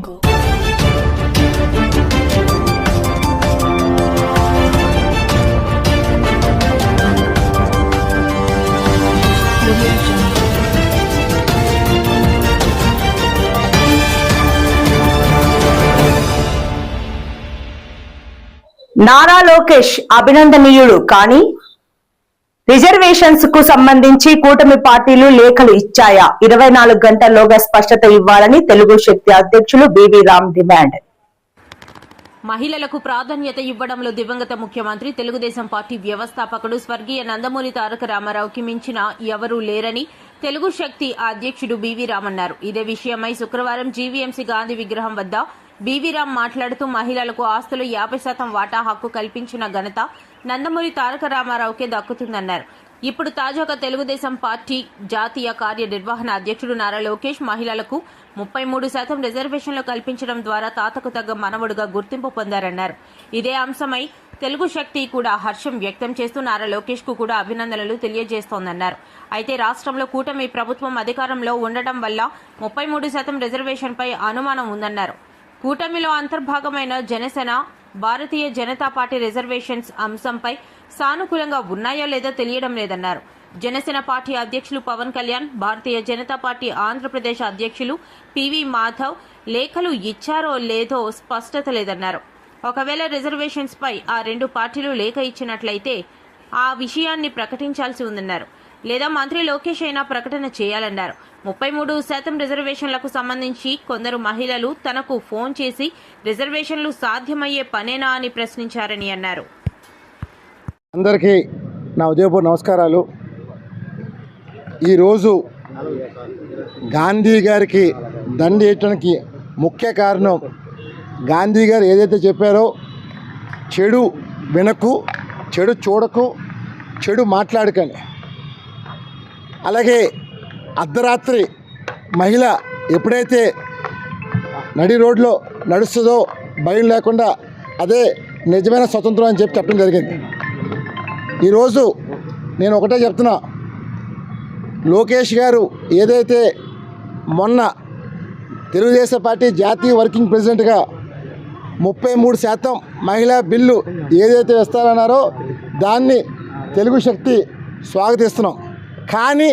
Jungle. Nara Lokesh అభినందనీయుడు కానీ reservations కు సంబంధించి కూటమి పార్టీలు లేఖలు ఇచ్చాయా? 24 గంటల్లోగా స్పష్టత ఇవ్వాలని తెలుగు శక్తి అధ్యక్షులు బివి రామ్ డిమాండ్. మహిళలకు ప్రాధాన్యత ఇవ్వడంలో దివంగత ముఖ్యమంత్రి తెలుగుదేశం పార్టీ వ్యవస్థాపకుడు స్వర్గీయ నందమూరి తారక రామారావుకి మించిన ఎవరూ లేరని తెలుగు శక్తి అధ్యక్షుడు బివి రామ్ అన్నారు. ఇదే విషయమై శుక్రవారం జీవీఎంసీ గాంధీ విగ్రహం వద్ద బివి రామ్ మాట్లాడుతూ మహిళలకు ఆస్తులు 50% వాటా హక్కు కల్పించిన ఘనత నందమూరి తారక రామారావుకే దక్కుతుందన్నారు. ఇప్పుడు తాజాగా తెలుగుదేశం పార్టీ జాతీయ కార్యనిర్వహణ అధ్యక్షుడు నారా లోకేష్ మహిళలకు 33% రిజర్వేషన్లు కల్పించడం ద్వారా తాతకు తగ్గ మనవడుగా గుర్తింపు పొందారన్నారు. ఇదే అంశమై తెలుగు శక్తి కూడా హర్షం వ్యక్తం చేస్తూ నారా లోకేష్ కు కూడా అభినందనలు తెలియజేస్తోందన్నారు. అయితే రాష్ట్రంలో కూటమి ప్రభుత్వం అధికారంలో ఉండటం వల్ల 33% రిజర్వేషన్పై అనుమానం ఉందన్నారు. కూటమిలో అంతర్భాగమైన జనసేన, భారతీయ జనతా పార్టీ రిజర్వేషన్స్ అంశంపై సానుకూలంగా ఉన్నాయో లేదో తెలియడం లేదన్నారు. జనసేన పార్టీ అధ్యక్షులు పవన్ కళ్యాణ్, భారతీయ జనతా పార్టీ ఆంధ్రప్రదేశ్ అధ్యక్షులు పివి మాధవ్ లేఖలు ఇచ్చారో లేదో స్పష్టత లేదన్నారు. ఒకవేళ రిజర్వేషన్స్ పై ఆ రెండు పార్టీలు లేఖ ఇచ్చినట్లయితే ఆ విషయాన్ని ప్రకటించాల్సి ఉందన్నారు. లేదా మంత్రి లోకేష్ అయినా ప్రకటన చేయాలన్నారు. 33% రిజర్వేషన్లకు సంబంధించి కొందరు మహిళలు తనకు ఫోన్ చేసి రిజర్వేషన్లు సాధ్యమయ్యే పనేనా అని ప్రశ్నించారని అన్నారు. అందరికీ నా ఉదయపూర్ నమస్కారాలు. ఈరోజు గాంధీ గారికి దండి వేయటానికి ముఖ్య కారణం గాంధీ గారు ఏదైతే చెప్పారో చెడు వినకు, చెడు చూడకు, చెడు మాట్లాడకని. అలాగే అర్ధరాత్రి మహిళ ఎప్పుడైతే నడి రోడ్లో నడుస్తుందో భయం లేకుండా అదే నిజమైన స్వతంత్రం అని చెప్పడం జరిగింది. ఈరోజు నేను ఒకటే చెప్తున్నా, లోకేష్ గారు ఏదైతే మొన్న తెలుగుదేశం పార్టీ జాతీయ వర్కింగ్ ప్రెసిడెంట్గా 33% మహిళా బిల్లు ఏదైతే వేస్తారన్నారో దాన్ని తెలుగు శక్తి స్వాగతిస్తున్నాం. కానీ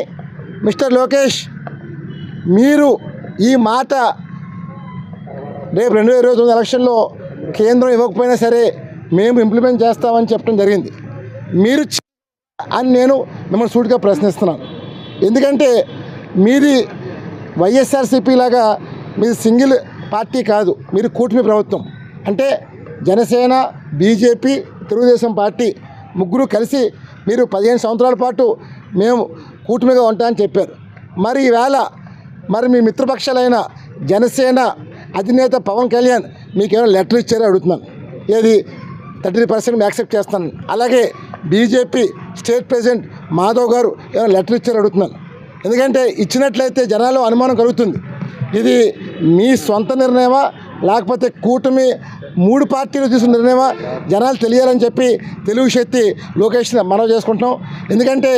మిస్టర్ లోకేష్, మీరు ఈ మాట రేపు 2029 ఎలక్షన్లో కేంద్రం ఇవ్వకపోయినా సరే మేము ఇంప్లిమెంట్ చేస్తామని చెప్పడం జరిగింది. మీరు అని నేను మిమ్మల్ని సూటిగా ప్రశ్నిస్తున్నాను. ఎందుకంటే మీది వైఎస్ఆర్సీపీ లాగా మీది సింగిల్ పార్టీ కాదు, మీరు కూటమి ప్రభుత్వం. అంటే జనసేన, బీజేపీ, తెలుగుదేశం పార్టీ ముగ్గురు కలిసి మీరు 15 సంవత్సరాల పాటు మేము కూటమిగా ఉంటామని చెప్పారు. మరి ఈవేళ మీ మిత్రపక్షాలైన జనసేన అధినేత పవన్ కళ్యాణ్ మీకేమైనా లెటర్ ఇచ్చారో అడుగుతున్నాను. ఏది 30% యాక్సెప్ట్ చేస్తాను. అలాగే బీజేపీ స్టేట్ ప్రెసిడెంట్ మాధవ్ గారు ఏమైనా లెటర్ ఇచ్చారో అడుగుతున్నాను. ఎందుకంటే ఇచ్చినట్లయితే జనాల్లో అనుమానం కలుగుతుంది. ఇది మీ సొంత నిర్ణయమా లేకపోతే కూటమి 3 పార్టీలు తీసుకున్న నిర్ణయమా జనాలు తెలియాలని చెప్పి తెలుగు శక్తి లోకేష్ని మనవి చేసుకుంటున్నాం. ఎందుకంటే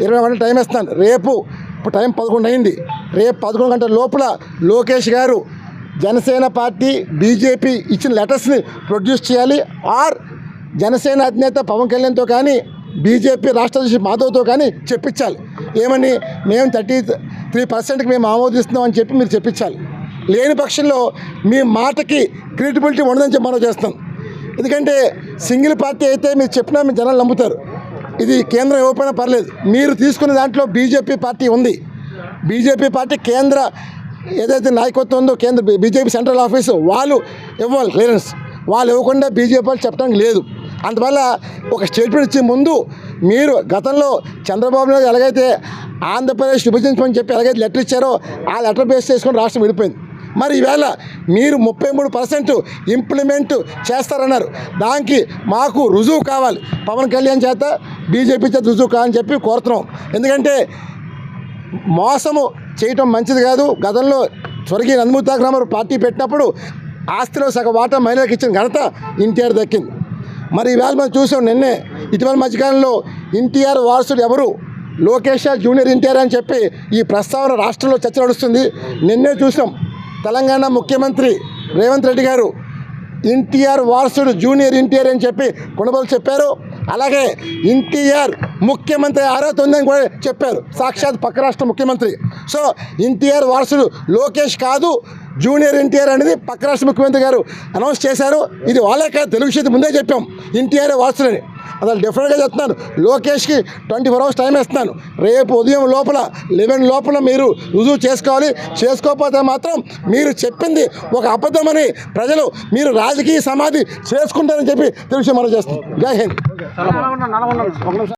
20 గంటలు టైం ఇస్తాను. ఇప్పుడు టైం 11 అయింది. రేపు 11 గంటల లోపల లోకేష్ గారు జనసేన పార్టీ, బీజేపీ ఇచ్చిన లెటర్స్ని ప్రొడ్యూస్ చేయాలి. ఆర్ జనసేన అధినేత పవన్ కళ్యాణ్తో కానీ బీజేపీ రాష్ట్ర అధ్యక్షుడు మాధవ్తో కానీ చెప్పించాలి. ఏమని, మేము 33%కి మేము ఆమోదిస్తున్నాం అని చెప్పి మీరు చెప్పించాలి. లేని పక్షంలో మీ మాటకి క్రెడిబిలిటీ ఉండదని చెప్పి మనం చేస్తాం. ఎందుకంటే సింగిల్ పార్టీ అయితే మీరు చెప్పినా మీ జనాలు నమ్ముతారు. ఇది కేంద్రం ఇవ్వకపోయినా పర్లేదు, మీరు తీసుకున్న దాంట్లో బీజేపీ పార్టీ ఉంది. బీజేపీ పార్టీ కేంద్ర ఏదైతే నాయకత్వం ఉందో కేంద్ర బీజేపీ సెంట్రల్ ఆఫీసు వాళ్ళు ఇవ్వాలి క్లియరెన్స్. వాళ్ళు ఇవ్వకుండా బీజేపీ వాళ్ళు చెప్పడానికి లేదు. అందువల్ల ఒక స్టేట్మెంట్ ఇచ్చే ముందు మీరు గతంలో చంద్రబాబు నాయుడు ఎలాగైతే ఆంధ్రప్రదేశ్ విభజించమని చెప్పి ఎలాగైతే లెటర్ ఇచ్చారో ఆ లెటర్ బేస్ చేసుకొని రాష్ట్రం విడిపోయింది. మరి ఈవేళ మీరు 33% ఇంప్లిమెంట్ చేస్తారన్నారు. దానికి మాకు రుజువు కావాలి. పవన్ కళ్యాణ్ చేత, బీజేపీ చేత రుజువు కావాలని చెప్పి కోరుతున్నాం. ఎందుకంటే మోసము చేయటం మంచిది కాదు. గతంలో స్వర్గీయ నందమూరి తారక రామారావు పార్టీ పెట్టినప్పుడు ఆస్తిలో సగం వాటా మహిళలకు ఇచ్చిన ఘనత ఎన్టీఆర్ దక్కింది. మరి ఈవేళ మనం చూసాం, నిన్నే ఇటీవల మధ్యకాలంలో ఎన్టీఆర్ వారసుడు ఎవరు, లోకేష్ జూనియర్ ఎన్టీఆర్ అని చెప్పి ఈ ప్రస్తావన రాష్ట్రంలో చర్చ నడుస్తుంది. నిన్నే చూసాం తెలంగాణ ముఖ్యమంత్రి రేవంత్ రెడ్డి గారు ఎన్టీఆర్ వారసుడు జూనియర్ ఎన్టీఆర్ అని చెప్పి కొనబోలు చెప్పారు. అలాగే ఎన్టీఆర్ ముఖ్యమంత్రి అర్హత కూడా చెప్పారు, సాక్షాత్ పక్క రాష్ట్ర ముఖ్యమంత్రి. సో ఎన్టీఆర్ వారసుడు లోకేష్ కాదు, జూనియర్ ఎన్టీఆర్ అనేది పక్క రాష్ట్ర ముఖ్యమంత్రి గారు అనౌన్స్ చేశారు. ఇది వాళ్ళే కాదు, తెలుగు చేతి ముందే చెప్పాం ఎన్టీఆర్ వారసుడని. అసలు డెఫినెట్గా చెప్తున్నాను, లోకేష్కి 24 hours టైం ఇస్తున్నాను. రేపు ఉదయం లోపల 11 లోపల మీరు రుజువు చేసుకోవాలి. చేసుకోకపోతే మాత్రం మీరు చెప్పింది ఒక అబద్ధమని ప్రజలు మీరు రాజకీయ సమాధి చేసుకుంటారని చెప్పి తెలిసి మనం చేస్తాం. జై హింద్.